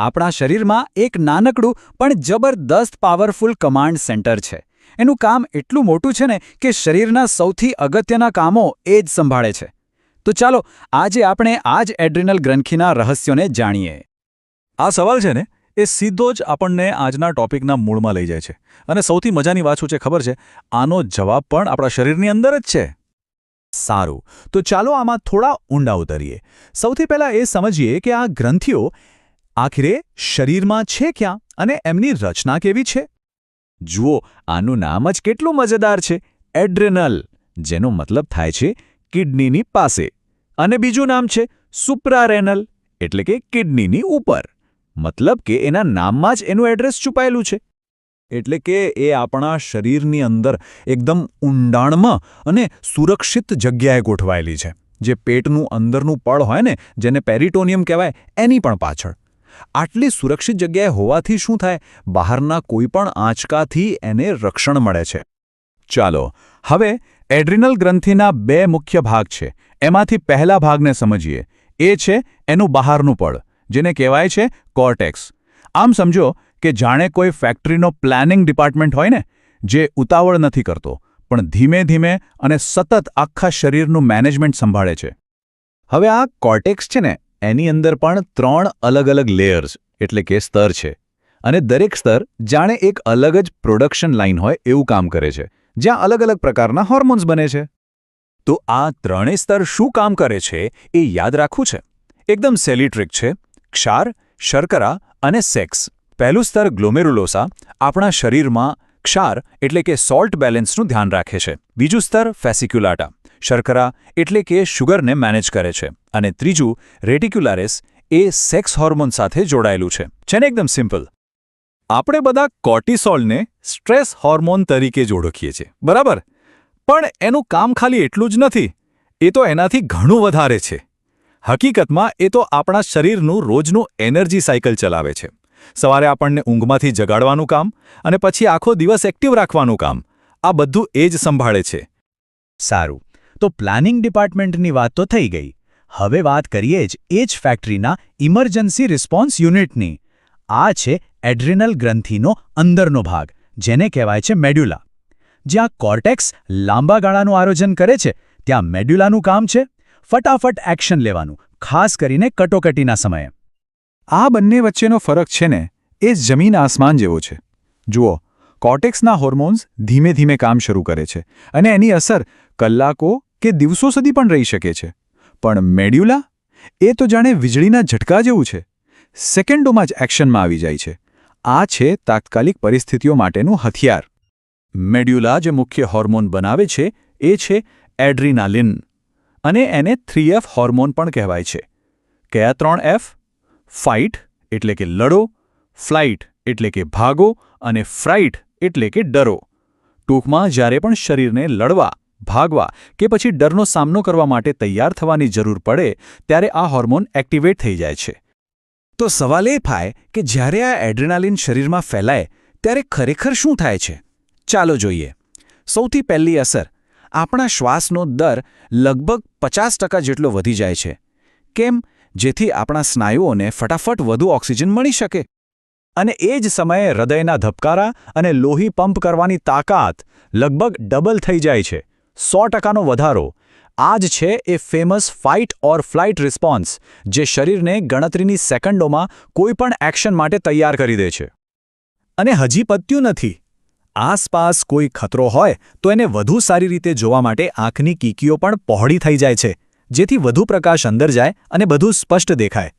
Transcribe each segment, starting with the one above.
આપણા શરીરમાં એક નાનકડું પણ જબરદસ્ત પાવરફુલ કમાન્ડ સેન્ટર છે. એનું કામ એટલું મોટું છે ને કે શરીરના સૌથી અગત્યના કામો એ જ સંભાળે છે. તો ચાલો આજે આપણે આ જ એડ્રિનલ ગ્રંથિના રહસ્યોને જાણીએ. આ સવાલ છે ને એ સીધો જ આપણને આજના ટોપિકના મૂળમાં લઈ જાય છે. અને સૌથી મજાની વાત શું છે ખબર છે? આનો જવાબ પણ આપણા શરીરની અંદર જ છે. સારું, તો ચાલો આમાં થોડા ઊંડા ઉતરીએ. સૌથી પહેલાં એ સમજીએ કે આ ગ્રંથિઓ આખરે શરીરમાં છે ક્યાં અને એમની રચના કેવી છે. જુઓ, આનું નામ જ કેટલું મજેદાર છે, એડ્રેનલ, જેનો મતલબ થાય છે કિડનીની પાસે. અને બીજું નામ છે સુપ્રારેનલ, એટલે કે કિડનીની ઉપર. મતલબ કે એના નામમાં જ એનું એડ્રેસ છુપાયેલું છે. એટલે કે એ આપણા શરીરની અંદર એકદમ ઊંડાણમાં અને સુરક્ષિત જગ્યાએ ગોઠવાયેલી છે, જે પેટનું અંદરનું પડ હોય ને, જેને પેરિટોનિયમ કહેવાય, એની પણ પાછળ. આટલી સુરક્ષિત જગ્યાએ હોવાથી શું થાય? બહારના કોઈપણ આંચકાથી એને રક્ષણ મળે છે. ચાલો હવે એડ્રિનલ ગ્રંથિના બે મુખ્ય ભાગ છે. એમાંથી પહેલા ભાગને સમજીએ. એ છે એનું બહારનું પડ, જેને કહેવાય છે કોર્ટેક્સ. આમ સમજો કે જાણે કોઈ ફેક્ટરીનો પ્લાનિંગ ડિપાર્ટમેન્ટ હોય ને, જે ઉતાવળ નથી કરતો, પણ ધીમે ધીમે અને સતત આખા શરીરનું મેનેજમેન્ટ સંભાળે છે. હવે આ કોર્ટેક્સ છે ને, એની અંદર પણ 3 અલગ અલગ લેયર્સ એટલે કે સ્તર છે. અને દરેક સ્તર જાણે એક અલગ જ પ્રોડક્શન લાઇન હોય એવું કામ કરે છે, જ્યાં અલગ અલગ પ્રકારના હોર્મોન્સ બને છે. તો આ ત્રણેય સ્તર શું કામ કરે છે એ યાદ રાખવું છે. એકદમ સહેલી ટ્રીક છે. ક્ષાર, શર્કરા અને સેક્સ. પહેલું સ્તર ગ્લોમેરુલોસા આપણા શરીરમાં ક્ષાર એટલે કે સોલ્ટ બેલેન્સનું ધ્યાન રાખે છે. બીજું સ્તર ફેસિક્યુલાટા, શર્કરા એટલે કે શુગરને મેનેજ કરે છે. અને ત્રીજું રેટિક્યુલારિસ, એ સેક્સ હોર્મોન સાથે જોડાયેલું છે. છે ને એકદમ સિમ્પલ. આપણે બધા કોર્ટિસોલને સ્ટ્રેસ હોર્મોન તરીકે જ ઓળખીએ છીએ, બરાબર? પણ એનું કામ ખાલી એટલું જ નથી. એ તો એનાથી ઘણું વધારે છે. હકીકતમાં એ તો આપણા શરીરનું રોજનું એનર્જી સાયકલ ચલાવે છે. સવારે આપણને ઊંઘમાંથી જગાડવાનું કામ અને પછી આખો દિવસ એક્ટિવ રાખવાનું કામ, આ બધું એ જ સંભાળે છે. સારું, તો પ્લાનિંગ ડિપાર્ટમેન્ટની વાત તો થઈ ગઈ. હવે વાત કરીએ જ એ જ ફેક્ટરીના ઇમરજન્સી રિસ્પોન્સ યુનિટની. આ છે એડ્રિનલ ગ્રંથિનો અંદરનો ભાગ, જેને કહેવાય છે મેડ્યુલા. જ્યાં કોર્ટેક્સ લાંબા ગાળાનું આયોજન કરે છે, ત્યાં મેડ્યુલાનું કામ છે ફટાફટ એક્શન લેવાનું, ખાસ કરીને કટોકટીના સમયે. આ બંને વચ્ચેનો ફરક છે ને, એ જમીન આસમાન જેવો છે. જુઓ, કોર્ટેક્સના હોર્મોન્સ ધીમે ધીમે કામ શરૂ કરે છે અને એની અસર કલાકો કે દિવસો સુધી પણ રહી શકે છે. પણ મેડ્યુલા, એ તો જાણે વીજળીના ઝટકા જેવું છે. સેકન્ડોમાં જ એક્શનમાં આવી જાય છે. આ છે તાત્કાલિક પરિસ્થિતિઓ માટેનું હથિયાર. મેડ્યુલા જે મુખ્ય હોર્મોન બનાવે છે એ છે એડ્રીનાલિન. અને એને 3F હોર્મોન પણ કહેવાય છે. કયા 3F? ફાઇટ એટલે કે લડો, ફ્લાઇટ એટલે કે ભાગો અને ફ્રાઇટ એટલે કે ડરો. ટૂંકમાં જ્યારે પણ શરીરને લડવા, ભાગવા કે પછી ડરનો સામનો કરવા માટે તૈયાર થવાની જરૂર પડે, ત્યારે આ હોર્મોન એક્ટિવેટ થઈ જાય છે. તો સવાલ એ થાય કે જ્યારે આ એડ્રેનાલિન શરીરમાં ફેલાય ત્યારે ખરેખર શું થાય છે? ચાલો જોઈએ. સૌથી પહેલી અસર, આપણા શ્વાસનો દર લગભગ 50% જેટલો વધી જાય છે. કેમ? જેથી આપણા સ્નાયુઓને ફટાફટ વધુ ઓક્સિજન મળી શકે. અને એ જ સમયે હૃદયના ધબકારા અને લોહી પંપ કરવાની તાકાત લગભગ ડબલ થઈ જાય છે. 100%નો વધારો. આ જ છે એ ફેમસ ફાઇટ ઓર ફ્લાઇટ રિસ્પોન્સ, જે શરીરને ગણતરીની સેકન્ડોમાં કોઈપણ એક્શન માટે તૈયાર કરી દે છે. અને હજી પત્યું નથી. આસપાસ કોઈ ખતરો હોય તો એને વધુ સારી રીતે જોવા માટે આંખની કીકીઓ પણ પહોળી થઈ જાય છે, જેથી વધુ પ્રકાશ અંદર જાય અને બધું સ્પષ્ટ દેખાય.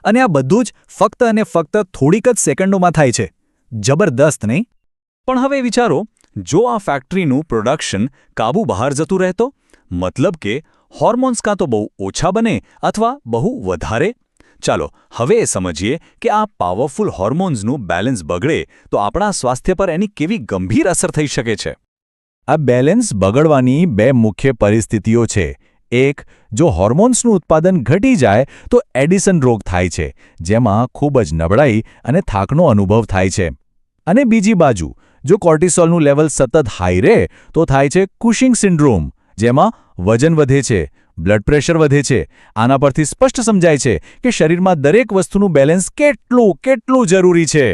અને આ બધું જ ફક્ત અને ફક્ત થોડીક જ સેકન્ડોમાં થાય છે. જબરદસ્ત નહીં? પણ હવે વિચારો, જો આ ફેક્ટરીનું પ્રોડક્શન કાબુ બહાર જતું રહેતો, મતલબ કે હોર્મોન્સ કાં તો બહુ ઓછા બને અથવા બહુ વધારે. ચાલો હવે એ સમજીએ કે આ પાવરફુલ હોર્મોન્સનું બેલેન્સ બગડે તો આપણા સ્વાસ્થ્ય પર એની કેવી ગંભીર અસર થઈ શકે છે. આ બેલેન્સ બગડવાની બે મુખ્ય પરિસ્થિતિઓ છે. એક, જો હોર્મોન્સનું ઉત્પાદન ઘટી જાય તો એડિશન રોગ થાય છે, જેમાં ખૂબ જ નબળાઈ અને થાકનો અનુભવ થાય છે. અને બીજી બાજુ, જો કોર્ટિસોલનું લેવલ સતત હાઈ રહે તો થાય છે કુશિંગ સિન્ડ્રોમ, જેમાં વજન વધે છે, બ્લડ પ્રેશર વધે છે. આના પરથી સ્પષ્ટ સમજાય છે કે શરીરમાં દરેક વસ્તુનું બેલેન્સ કેટલું જરૂરી છે.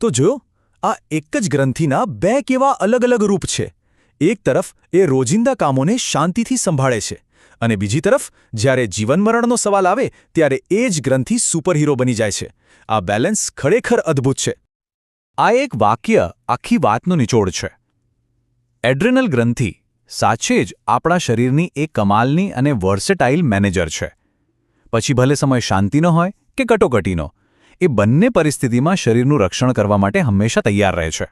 તો જો આ એક જ ગ્રંથિના બે કેવા અલગ અલગ રૂપ છે. એક તરફ એ રોજિંદા કામોને શાંતિથી સંભાળે છે અને બીજી તરફ જ્યારે જીવનમરણનો સવાલ આવે ત્યારે એ જ ગ્રંથિ સુપરહીરો બની જાય છે. આ બેલેન્સ ખરેખર અદ્ભુત છે. આ એક વાક્ય આખી વાતનો નિચોડ છે. એડ્રેનલ ગ્રંથિ સાચે જ આપણા શરીરની એક કમાલની અને વર્સેટાઇલ મેનેજર છે. પછી ભલે સમય શાંતિનો હોય કે કટોકટીનો, એ બંને પરિસ્થિતિમાં શરીરનું રક્ષણ કરવા માટે હંમેશા તૈયાર રહે છે.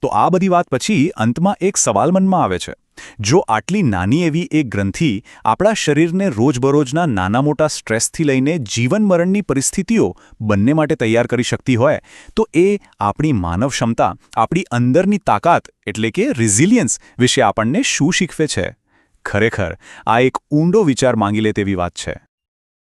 તો આ બધી વાત પછી અંતમાં એક સવાલ મનમાં આવે છે. જો આટલી નાની એવી એક ગ્રંથિ આપણા શરીરને રોજબરોજના નાના મોટા સ્ટ્રેસથી લઈને જીવનમરણની પરિસ્થિતિઓ બંને માટે તૈયાર કરી શકતી હોય, તો એ આપણી માનવ ક્ષમતા, આપણી અંદરની તાકાત એટલે કે રિઝિલિયન્સ વિશે આપણને શું શીખવે છે? ખરેખર આ એક ઊંડો વિચાર માંગી લે તેવી વાત છે.